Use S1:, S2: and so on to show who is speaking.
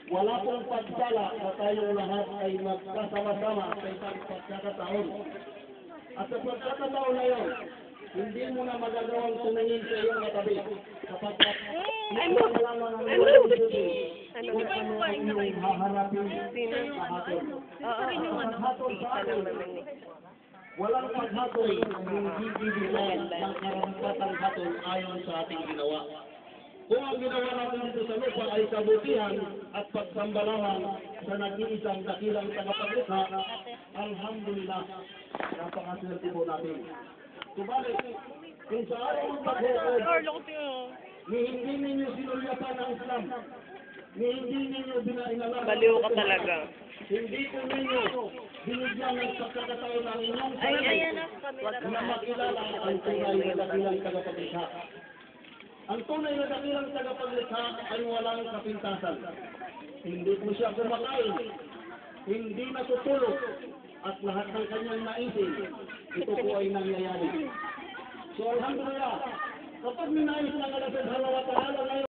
S1: Wala pong pagsala na tayong lahat ay magkasama-sama sa isang pagkakataon. At sa pagkakataon na yun, hindi mo na magagawang tumingin sa iyong katabi. Sapagkat ito na lamang ang iyong isipin kung ano ang iyong haharapin sa hatol. At hatol sa atin, walang paghatol ang hindi bibigyan ng karampatang hatol ayon sa ating ginawa. Kung ang ginawa natin dito sa lupa ay kabutihan at pagsambalahan sa nag-iisang dakilang tagapaglikha, alhamdulillah, napakaswerte po natin. Subalit, kung sa araw ng paghukod, ni hindi ninyo sinulyapan ang Islam, ni hindi ninyo binainalan,
S2: Baliw ka talaga.
S1: hindi po ninyo binigyan ng pagkakataon ng inyong sarili na makilala ang tunay na dakilang tagapaglikha. Ang tunay na dakilang tagapaglikha ay walang kapintasan. Hindi po siya kumakain, hindi natutulog, at lahat ng kanyang naisin, ito po ay nangyayari. So alhamdulillah, kapag minais ng Allah subhanahu wa ta'ala